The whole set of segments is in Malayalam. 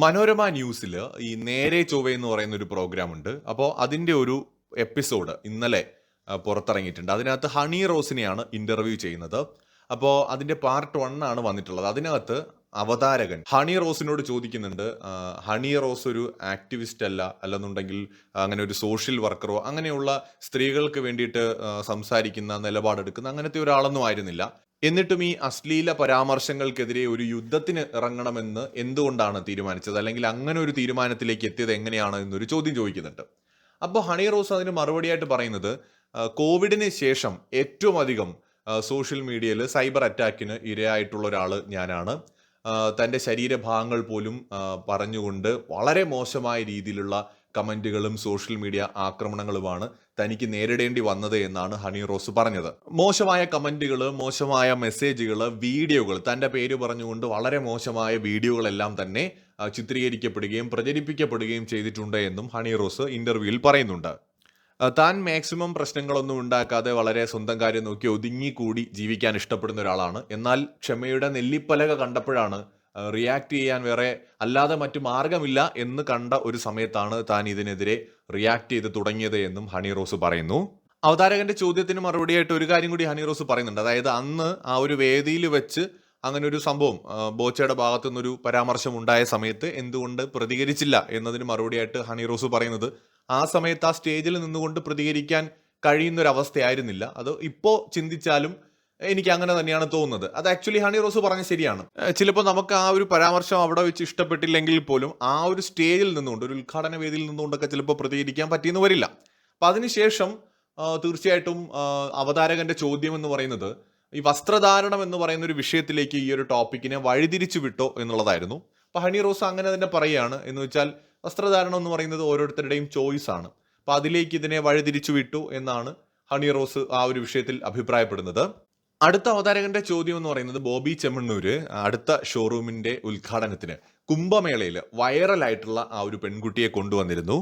മനോരമ ന്യൂസിൽ ഈ നേരെ ചൊവ്വ എന്ന് പറയുന്ന ഒരു പ്രോഗ്രാം ഉണ്ട്. അപ്പോൾ അതിൻ്റെ ഒരു എപ്പിസോഡ് ഇന്നലെ പുറത്തിറങ്ങിയിട്ടുണ്ട്. അതിനകത്ത് ഹണി റോസിനെയാണ് ഇന്റർവ്യൂ ചെയ്യുന്നത്. അപ്പോൾ അതിന്റെ പാർട്ട് 1 ആണ് വന്നിട്ടുള്ളത്. അതിനകത്ത് അവതാരകൻ ഹണി റോസിനോട് ചോദിക്കുന്നുണ്ട്, ഹണി റോസ് ഒരു ആക്ടിവിസ്റ്റ് അല്ല, അല്ലെന്നുണ്ടെങ്കിൽ അങ്ങനെ ഒരു സോഷ്യൽ വർക്കറോ അങ്ങനെയുള്ള സ്ത്രീകൾക്ക് വേണ്ടിയിട്ട് സംസാരിക്കുന്ന നിലപാടെടുക്കുന്ന അങ്ങനത്തെ ഒരാളൊന്നും ആയിരുന്നില്ല. എന്നിട്ടും ഈ അശ്ലീല പരാമർശങ്ങൾക്കെതിരെ ഒരു യുദ്ധത്തിന് ഇറങ്ങണമെന്ന് എന്തുകൊണ്ടാണ് തീരുമാനിച്ചത്, അല്ലെങ്കിൽ അങ്ങനെ ഒരു തീരുമാനത്തിലേക്ക് എത്തിയത് എങ്ങനെയാണ് എന്നൊരു ചോദ്യം ചോദിക്കുന്നുണ്ട്. അപ്പോൾ ഹണി റോസ് അതിന് മറുപടിയായിട്ട് പറയുന്നത്, കോവിഡിന് ശേഷം ഏറ്റവും അധികം സോഷ്യൽ മീഡിയയിൽ സൈബർ അറ്റാക്കിന് ഇരയായിട്ടുള്ള ഒരാൾ ഞാനാണ്. തൻ്റെ ശരീരഭാഗങ്ങൾ പോലും പറഞ്ഞുകൊണ്ട് വളരെ മോശമായ രീതിയിലുള്ള കമന്റുകളും സോഷ്യൽ മീഡിയ ആക്രമണങ്ങളുമാണ് തനിക്ക് നേരിടേണ്ടി വന്നത് എന്നാണ് ഹണി റോസ് പറഞ്ഞത്. മോശമായ കമന്റുകൾ, മോശമായ മെസ്സേജുകൾ, വീഡിയോകൾ, തൻ്റെ പേര് പറഞ്ഞുകൊണ്ട് വളരെ മോശമായ വീഡിയോകളെല്ലാം തന്നെ ചിത്രീകരിക്കപ്പെടുകയും പ്രചരിപ്പിക്കപ്പെടുകയും ചെയ്തിട്ടുണ്ട് എന്നും ഹണി റോസ് ഇന്റർവ്യൂവിൽ പറയുന്നുണ്ട്. താൻ മാക്സിമം പ്രശ്നങ്ങളൊന്നും ഉണ്ടാക്കാതെ വളരെ സ്വന്തം കാര്യം നോക്കി ഒതുങ്ങിക്കൂടി ജീവിക്കാൻ ഇഷ്ടപ്പെടുന്ന ഒരാളാണ്. എന്നാൽ ക്ഷമയുടെ നെല്ലിപ്പലക കണ്ടപ്പോഴാണ് റിയാക്ട് ചെയ്യാൻ വേറെ അല്ലാതെ മറ്റു മാർഗമില്ല എന്ന് കണ്ട ഒരു സമയത്താണ് താൻ ഇതിനെതിരെ റിയാക്ട് ചെയ്ത് തുടങ്ങിയത് എന്നും ഹണി റോസ് പറയുന്നു. അവതാരകന്റെ ചോദ്യത്തിന് മറുപടിയായിട്ട് ഒരു കാര്യം കൂടി ഹണി റോസ് പറയുന്നുണ്ട്. അതായത് അന്ന് ആ ഒരു വേദിയിൽ വെച്ച് അങ്ങനെ ഒരു സംഭവം, ബോച്ചയുടെ ഭാഗത്തു നിന്നൊരു പരാമർശം ഉണ്ടായ സമയത്ത് എന്തുകൊണ്ട് പ്രതികരിച്ചില്ല എന്നതിന് മറുപടിയായിട്ട് ഹണി റോസ് പറയുന്നത്, ആ സമയത്ത് ആ സ്റ്റേജിൽ നിന്നുകൊണ്ട് പ്രതികരിക്കാൻ കഴിയുന്നൊരവസ്ഥയായിരുന്നില്ല. അത് ഇപ്പോൾ ചിന്തിച്ചാലും എനിക്ക് അങ്ങനെ തന്നെയാണ് തോന്നുന്നത്. അത് ആക്ച്വലി ഹണി റോസ് പറഞ്ഞ ശരിയാണ്. ചിലപ്പോൾ നമുക്ക് ആ ഒരു പരാമർശം അവിടെ വെച്ച് ഇഷ്ടപ്പെട്ടില്ലെങ്കിൽ പോലും ആ ഒരു സ്റ്റേജിൽ നിന്നുകൊണ്ട്, ഒരു ഉദ്ഘാടന വേദിയിൽ നിന്നുകൊണ്ടൊക്കെ ചിലപ്പോൾ പ്രതികരിക്കാൻ പറ്റിയെന്ന് വരില്ല. അപ്പം അതിനുശേഷം തീർച്ചയായിട്ടും അവതാരകന്റെ ചോദ്യം എന്ന് പറയുന്നത് ഈ വസ്ത്രധാരണം എന്ന് പറയുന്ന ഒരു വിഷയത്തിലേക്ക് ഈ ഒരു ടോപ്പിക്കിനെ വഴിതിരിച്ചു വിട്ടോ എന്നുള്ളതായിരുന്നു. അപ്പൊ ഹണി റോസ് അങ്ങനെ തന്നെ പറയുകയാണ്. എന്ന് വെച്ചാൽ വസ്ത്രധാരണം എന്ന് പറയുന്നത് ഓരോരുത്തരുടെയും ചോയ്സ് ആണ്. അപ്പൊ അതിലേക്ക് ഇതിനെ വഴിതിരിച്ചു വിട്ടു എന്നാണ് ഹണി റോസ് ആ ഒരു വിഷയത്തിൽ അഭിപ്രായപ്പെടുന്നത്. അടുത്ത അവതാരകന്റെ ചോദ്യം എന്ന് പറയുന്നത്, ബോബി ചെമ്മണ്ണൂര് അടുത്ത ഷോറൂമിന്റെ ഉദ്ഘാടനത്തിന് കുംഭമേളയിൽ വൈറലായിട്ടുള്ള ആ ഒരു പെൺകുട്ടിയെ കൊണ്ടുവന്നിരുന്നു.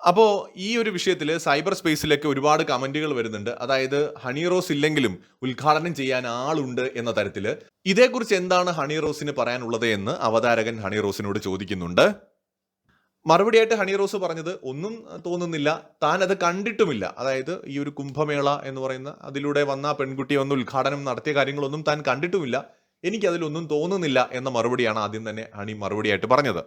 അപ്പോൾ ഈ ഒരു വിഷയത്തിൽ സൈബർ സ്പേസിലൊക്കെ ഒരുപാട് കമന്റുകൾ വരുന്നുണ്ട്. അതായത് ഹണി റോസ് ഇല്ലെങ്കിലും ഉദ്ഘാടനം ചെയ്യാൻ ആളുണ്ട് എന്ന തരത്തിൽ. ഇതേക്കുറിച്ച് എന്താണ് ഹണി റോസിന് പറയാനുള്ളത് എന്ന് അവതാരകൻ ഹണി റോസിനോട് ചോദിക്കുന്നുണ്ട്. മറുപടിയായിട്ട് ഹണി റോസ് പറഞ്ഞത്, ഒന്നും തോന്നുന്നില്ല, താൻ അത് കണ്ടിട്ടുമില്ല. അതായത് ഈ ഒരു കുംഭമേള എന്ന് പറയുന്ന അതിലൂടെ വന്ന പെൺകുട്ടിയെ ഒന്ന് ഉദ്ഘാടനം നടത്തിയ കാര്യങ്ങളൊന്നും താൻ കണ്ടിട്ടുമില്ല, എനിക്കതിലൊന്നും തോന്നുന്നില്ല എന്ന മറുപടിയാണ് ആദ്യം തന്നെ ഹണി മറുപടിയായിട്ട് പറഞ്ഞത്.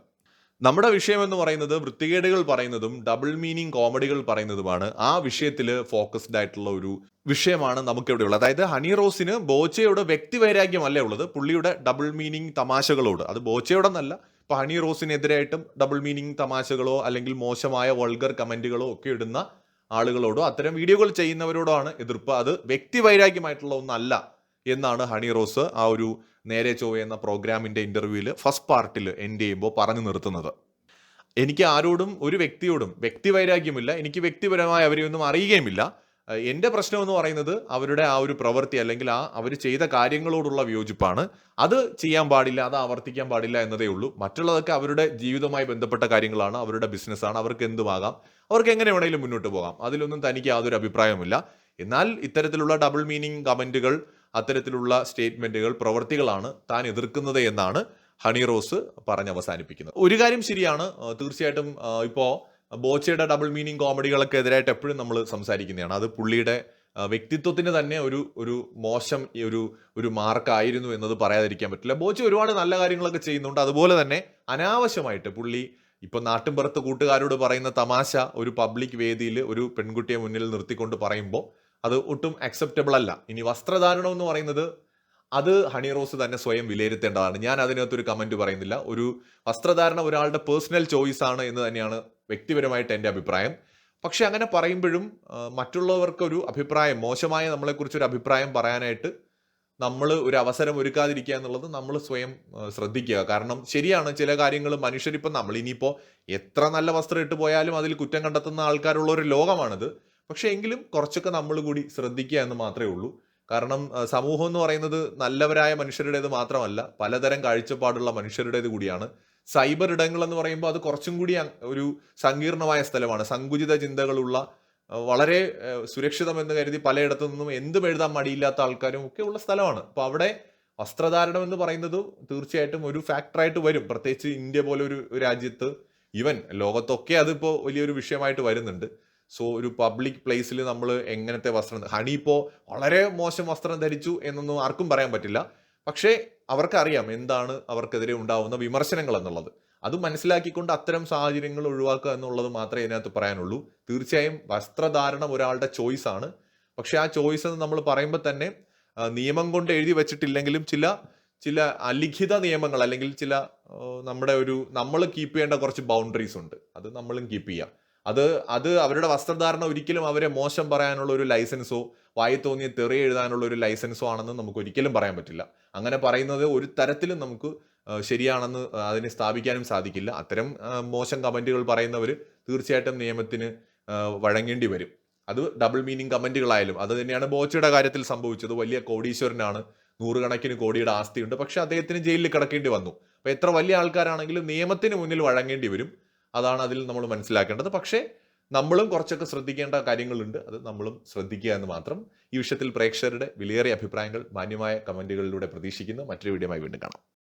നമ്മുടെ വിഷയം എന്ന് പറയുന്നത് വൃത്തികേടുകൾ പറയുന്നതും ഡബിൾ മീനിങ് കോമഡികൾ പറയുന്നതുമാണ്. ആ വിഷയത്തിൽ ഫോക്കസ്ഡ് ആയിട്ടുള്ള ഒരു വിഷയമാണ് നമുക്കിവിടെ ഉള്ളത്. അതായത് ഹണി റോസിന് ബോച്ചയോട് വ്യക്തിവൈരാഗ്യമല്ല ഉള്ളത്, പുള്ളിയുടെ ഡബിൾ മീനിങ് തമാശകളോട്. അത് ബോച്ചയോടെന്നല്ല, ഇപ്പൊ ഹണി റോസിനെതിരായിട്ടും ഡബിൾ മീനിങ് തമാശകളോ അല്ലെങ്കിൽ മോശമായ വൾഗർ കമന്റുകളോ ഒക്കെ ഇടുന്ന ആളുകളോടോ അത്തരം വീഡിയോകൾ ചെയ്യുന്നവരോടോ ആണ് എതിർപ്പ്. അത് വ്യക്തിവൈരാഗ്യമായിട്ടുള്ള ഒന്നല്ല എന്നാണ് ഹണി റോസ് ആ ഒരു നേരെ ചൊവ്വ എന്ന പ്രോഗ്രാമിന്റെ ഇന്റർവ്യൂവിൽ ഫസ്റ്റ് പാർട്ടിൽ എൻഡ് ചെയ്യുമ്പോൾ പറഞ്ഞു നിർത്തുന്നത്. എനിക്ക് ആരോടും ഒരു വ്യക്തിയോടും വ്യക്തിവൈരാഗ്യമില്ല, എനിക്ക് വ്യക്തിപരമായി അവരെ ഒന്നും അറിയുകയുമില്ല. എൻ്റെ പ്രശ്നം എന്ന് പറയുന്നത് അവരുടെ ആ ഒരു പ്രവൃത്തി അല്ലെങ്കിൽ അവർ ചെയ്ത കാര്യങ്ങളോടുള്ള വിയോജിപ്പാണ്. അത് ചെയ്യാൻ പാടില്ല, അത് ആവർത്തിക്കാൻ പാടില്ല എന്നതേ ഉള്ളൂ. മറ്റുള്ളതൊക്കെ അവരുടെ ജീവിതവുമായി ബന്ധപ്പെട്ട കാര്യങ്ങളാണ്, അവരുടെ ബിസിനസ്സാണ്, അവർക്ക് എന്തുമാകാം, അവർക്ക് എങ്ങനെ വേണമെങ്കിലും മുന്നോട്ട് പോകാം. അതിലൊന്നും തനിക്ക് യാതൊരു അഭിപ്രായവുമില്ല. എന്നാൽ ഇത്തരത്തിലുള്ള ഡബിൾ മീനിങ് കമന്റുകൾ, അത്തരത്തിലുള്ള സ്റ്റേറ്റ്മെന്റുകൾ, പ്രവൃത്തികളാണ് താൻ എതിർക്കുന്നത് എന്നാണ് ഹണി റോസ് പറഞ്ഞ് അവസാനിപ്പിക്കുന്നത്. ഒരു കാര്യം ശരിയാണ്, തീർച്ചയായിട്ടും ഇപ്പോൾ ബോച്ചയുടെ ഡബിൾ മീനിങ് കോമഡികളൊക്കെ എതിരായിട്ട് എപ്പോഴും നമ്മൾ സംസാരിക്കുന്നതാണ്. അത് പുള്ളിയുടെ വ്യക്തിത്വത്തിന് തന്നെ ഒരു മോശം ഒരു മാർക്കായിരുന്നു എന്നത് പറയാതിരിക്കാൻ പറ്റില്ല. ബോച്ച ഒരുപാട് നല്ല കാര്യങ്ങളൊക്കെ ചെയ്യുന്നുണ്ട്. അതുപോലെ തന്നെ അനാവശ്യമായിട്ട് പുള്ളി ഇപ്പൊ നാട്ടിൻപുറത്ത് കൂട്ടുകാരോട് പറയുന്ന തമാശ ഒരു പബ്ലിക് വേദിയിൽ ഒരു പെൺകുട്ടിയെ മുന്നിൽ നിർത്തിക്കൊണ്ട് പറയുമ്പോൾ അത് ഒട്ടും അക്സെപ്റ്റബിൾ അല്ല. ഇനി വസ്ത്രധാരണം എന്ന് പറയുന്നത് അത് ഹണി റോസ് തന്നെ സ്വയം വിലയിരുത്തേണ്ടതാണ്. ഞാൻ അതിനകത്തൊരു കമന്റ് പറയുന്നില്ല. ഒരു വസ്ത്രധാരണം ഒരാളുടെ പേഴ്സണൽ ചോയ്സ് ആണ് എന്ന് തന്നെയാണ് വ്യക്തിപരമായിട്ട് എൻ്റെ അഭിപ്രായം. പക്ഷെ അങ്ങനെ പറയുമ്പോഴും മറ്റുള്ളവർക്കൊരു അഭിപ്രായം, മോശമായ നമ്മളെക്കുറിച്ചൊരു അഭിപ്രായം പറയാനായിട്ട് നമ്മൾ ഒരു അവസരം ഒരുക്കാതിരിക്കുക എന്നുള്ളത് നമ്മൾ സ്വയം ശ്രദ്ധിക്കുക. കാരണം ശരിയാണ്, ചില കാര്യങ്ങൾ മനുഷ്യരിപ്പം നമ്മൾ ഇനിയിപ്പോൾ എത്ര നല്ല വസ്ത്രം ഇട്ട് പോയാലും അതിൽ കുറ്റം കണ്ടെത്തുന്ന ആൾക്കാരുള്ള ഒരു ലോകമാണിത്. പക്ഷെ എങ്കിലും കുറച്ചൊക്കെ നമ്മൾ കൂടി ശ്രദ്ധിക്കുക എന്ന് മാത്രമേ ഉള്ളൂ. കാരണം സമൂഹം എന്ന് പറയുന്നത് നല്ലവരായ മനുഷ്യരുടേത് മാത്രമല്ല, പലതരം കാഴ്ചപ്പാടുള്ള മനുഷ്യരുടേത് കൂടിയാണ്. സൈബർ ഇടങ്ങൾ എന്ന് പറയുമ്പോൾ അത് കുറച്ചും കൂടി ഒരു സങ്കീർണമായ സ്ഥലമാണ്. സങ്കുചിത ചിന്തകളുള്ള, വളരെ സുരക്ഷിതം എന്ന് കരുതി പലയിടത്തു നിന്നും എന്തും എഴുതാൻ മടിയില്ലാത്ത ആൾക്കാരും ഒക്കെ ഉള്ള സ്ഥലമാണ്. അപ്പോൾ അവിടെ വസ്ത്രധാരണം എന്ന് പറയുന്നത് തീർച്ചയായിട്ടും ഒരു ഫാക്ടറായിട്ട് വരും. പ്രത്യേകിച്ച് ഇന്ത്യ പോലെ ഒരു രാജ്യത്ത്, ഈവൻ ലോകത്തൊക്കെ അതിപ്പോൾ വലിയൊരു വിഷയമായിട്ട് വരുന്നുണ്ട്. സോ ഒരു പബ്ലിക് പ്ലേസിൽ നമ്മൾ എങ്ങനത്തെ വസ്ത്രം, ഹണി ഇപ്പോൾ വളരെ മോശം വസ്ത്രം ധരിച്ചു എന്നൊന്നും ആർക്കും പറയാൻ പറ്റില്ല. പക്ഷേ അവർക്കറിയാം എന്താണ് അവർക്കെതിരെ ഉണ്ടാവുന്ന വിമർശനങ്ങൾ എന്നുള്ളത്. അത് മനസ്സിലാക്കിക്കൊണ്ട് അത്തരം സാഹചര്യങ്ങൾ ഒഴിവാക്കുക എന്നുള്ളത് മാത്രമേ ഇതിനകത്ത് പറയാനുള്ളൂ. തീർച്ചയായും വസ്ത്രധാരണം ഒരാളുടെ ചോയ്സ് ആണ്. പക്ഷെ ആ ചോയ്സ് എന്ന് നമ്മൾ പറയുമ്പോൾ തന്നെ നിയമം കൊണ്ട് എഴുതി വെച്ചിട്ടില്ലെങ്കിലും ചില ചില അലിഖിത നിയമങ്ങൾ, അല്ലെങ്കിൽ ചില നമ്മുടെ ഒരു നമ്മൾ കീപ്പ് ചെയ്യേണ്ട കുറച്ച് ബൗണ്ടറീസ് ഉണ്ട്. അത് നമ്മളും കീപ്പ് ചെയ്യാം. അത് അത് അവരുടെ വസ്ത്രധാരണം ഒരിക്കലും അവരെ മോശം പറയാനുള്ള ഒരു ലൈസൻസോ വായി തോന്നിയ തെറി എഴുതാനുള്ള ഒരു ലൈസൻസോ ആണെന്ന് നമുക്ക് ഒരിക്കലും പറയാൻ പറ്റില്ല. അങ്ങനെ പറയുന്നത് ഒരു തരത്തിലും നമുക്ക് ശരിയാണെന്ന് അതിനെ സ്ഥാപിക്കാനും സാധിക്കില്ല. അത്തരം മോശം കമന്റുകൾ പറയുന്നവർ തീർച്ചയായിട്ടും നിയമത്തിന് വഴങ്ങേണ്ടി വരും. അത് ഡബിൾ മീനിങ് കമന്റുകളായാലും. അത് തന്നെയാണ് ബോച്ചയുടെ കാര്യത്തിൽ സംഭവിച്ചത്. വലിയ കോടീശ്വരനാണ്, 100 കണക്കിന് കോടിയുടെ ആസ്തിയുണ്ട്, പക്ഷെ അദ്ദേഹത്തിന് ജയിലിൽ കിടക്കേണ്ടി വന്നു. അപ്പൊ എത്ര വലിയ ആൾക്കാരാണെങ്കിലും നിയമത്തിന് മുന്നിൽ വഴങ്ങേണ്ടി വരും. അതാണ് അതിൽ നമ്മൾ മനസ്സിലാക്കേണ്ടത്. പക്ഷേ നമ്മളും കുറച്ചൊക്കെ ശ്രദ്ധിക്കേണ്ട കാര്യങ്ങളുണ്ട്. അത് നമ്മളും ശ്രദ്ധിക്കുക എന്ന് മാത്രം. ഈ വിഷയത്തിൽ പ്രേക്ഷകരുടെ വിലയേറിയ അഭിപ്രായങ്ങൾ മാന്യമായ കമന്റുകളിലൂടെ പ്രതീക്ഷിക്കുന്നു. മറ്റൊരു വീഡിയോയുമായി വീണ്ടും കാണാം.